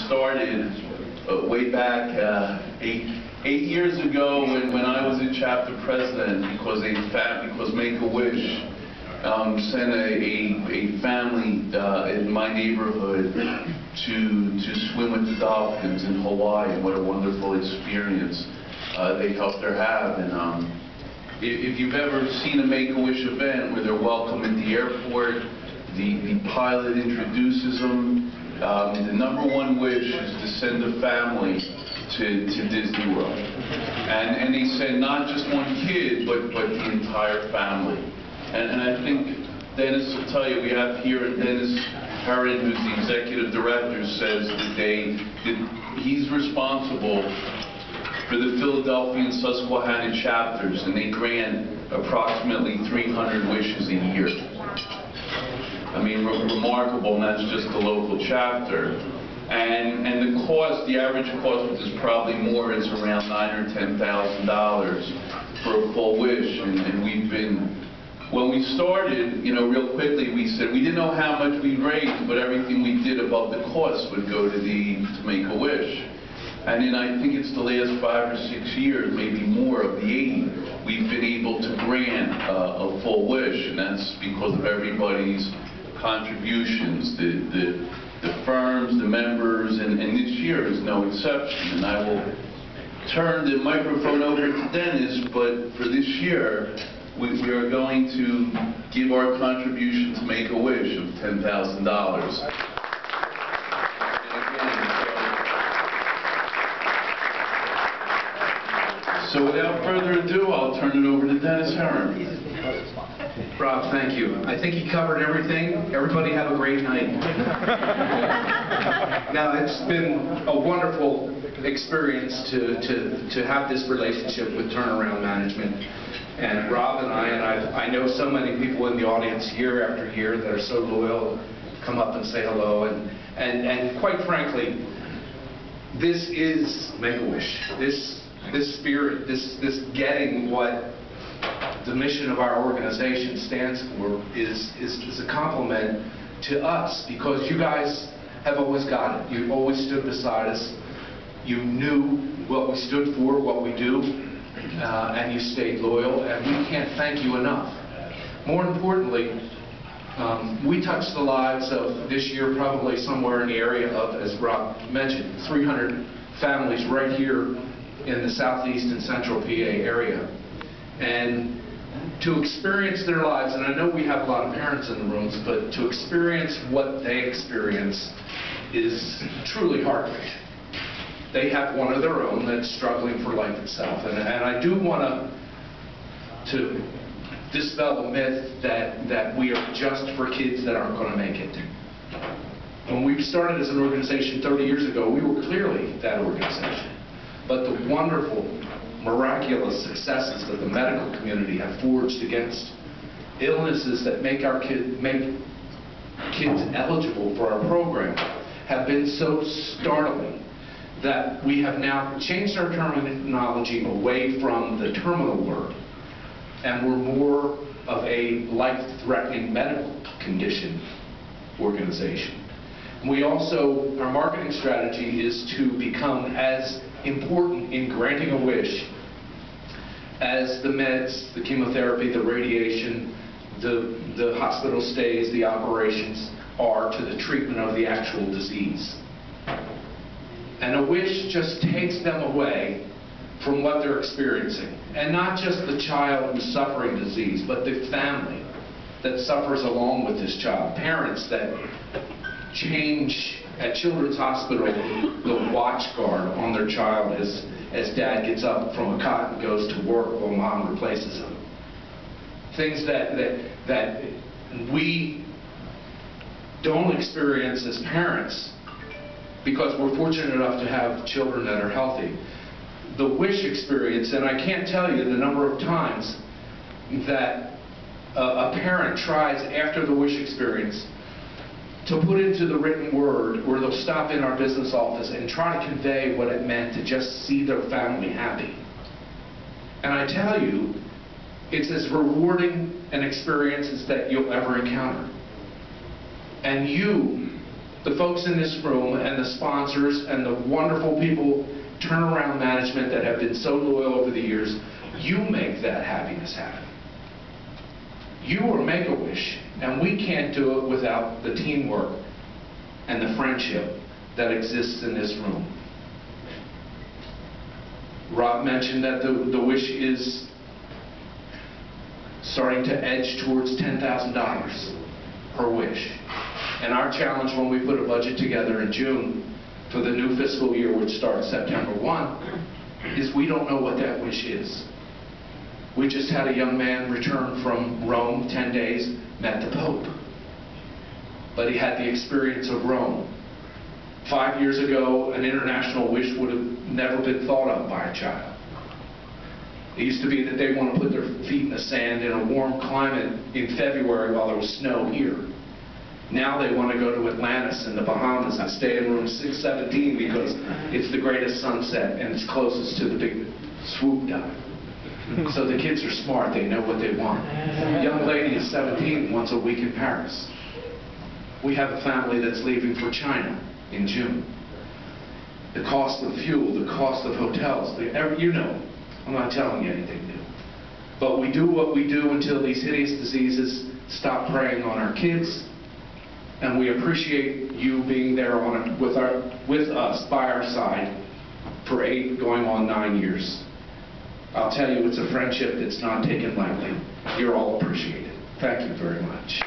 started way back 8 years ago when I was a chapter president, because Make-A-Wish sent a family in my neighborhood to swim with the dolphins in Hawaii, and what a wonderful experience they helped her have. And if you've ever seen a Make-A-Wish event where they're welcome at the airport, the pilot introduces them. The #1 wish is to send a family to Disney World. And they send not just one kid, but the entire family. And I think Dennis will tell you, we have here Dennis Herron, who's the executive director, says that he's responsible for the Philadelphia and Susquehanna chapters, and they grant approximately 300 wishes a year. I mean, remarkable, and that's just the local chapter. And the cost, the average cost, which is probably more, is around $9,000 or $10,000 for a full wish. And we've been, when we started, you know, real quickly, we said we didn't know how much we'd raise, but everything we did above the cost would go to Make-A-Wish. And in, I think it's the last 5 or 6 years, maybe more, of the 8, we've been able to grant a full wish, and that's because of everybody's contributions, the firms, the members, and this year is no exception. And I will turn the microphone over to Dennis, but for this year, we are going to give our contribution to Make-A-Wish of $10,000. So without further ado, I'll turn it over to Dennis Herron. Rob, thank you. I think he covered everything. Everybody have a great night. Now, it's been a wonderful experience to have this relationship with Turnaround Management. And Rob and I know so many people in the audience year after year that are so loyal, come up and say hello. And quite frankly, this is Make-A-Wish. This spirit, this getting what the mission of our organization stands for is a compliment to us, because you guys have always got it. You've always stood beside us. You knew what we stood for, what we do, and you stayed loyal, and we can't thank you enough. More importantly, we touched the lives of, this year, probably somewhere in the area of, as Rob mentioned, 300 families right here in the southeast and central PA area. And to experience their lives, and I know we have a lot of parents in the rooms, but to experience what they experience is truly heartbreaking. They have one of their own that's struggling for life itself. And I do want to dispel the myth that we are just for kids that aren't going to make it. When we started as an organization 30 years ago, we were clearly that organization. But the wonderful, miraculous successes that the medical community have forged against illnesses that make kids eligible for our program have been so startling that we have now changed our terminology away from the terminal word, and we're more of a life-threatening medical condition organization. We also, our marketing strategy is to become as important in granting a wish as the meds, the chemotherapy, the radiation, the hospital stays, the operations are to the treatment of the actual disease. And a wish just takes them away from what they're experiencing. And not just the child who's suffering disease, but the family that suffers along with this child. Parents that change at Children's Hospital the watch guard on their child as dad gets up from a cot and goes to work while mom replaces him. Things that we don't experience as parents because we're fortunate enough to have children that are healthy. The wish experience, and I can't tell you the number of times that a parent tries after the wish experience to put into the written word, or they'll stop in our business office and try to convey what it meant to just see their family happy. And I tell you, it's as rewarding an experience as that you'll ever encounter. And you, the folks in this room and the sponsors and the wonderful people, turnaround management that have been so loyal over the years, you make that happiness happen. You are Make-A-Wish, and we can't do it without the teamwork and the friendship that exists in this room. Rob mentioned that the wish is starting to edge towards $10,000 per wish. And our challenge when we put a budget together in June for the new fiscal year, which starts September 1, is we don't know what that wish is. We just had a young man return from Rome, 10 days, met the Pope. But he had the experience of Rome. 5 years ago, an international wish would have never been thought of by a child. It used to be that they want to put their feet in the sand in a warm climate in February while there was snow here. Now they want to go to Atlantis in the Bahamas and stay in room 617 because it's the greatest sunset and it's closest to the big swoop dive. So the kids are smart, they know what they want. A young lady is 17, wants a week in Paris. We have a family that's leaving for China in June. The cost of fuel, the cost of hotels, you know, I'm not telling you anything new. But we do what we do until these hideous diseases stop preying on our kids, and we appreciate you being there with us, by our side, for 8 going on 9 years. I'll tell you, it's a friendship that's not taken lightly. You're all appreciated. Thank you very much.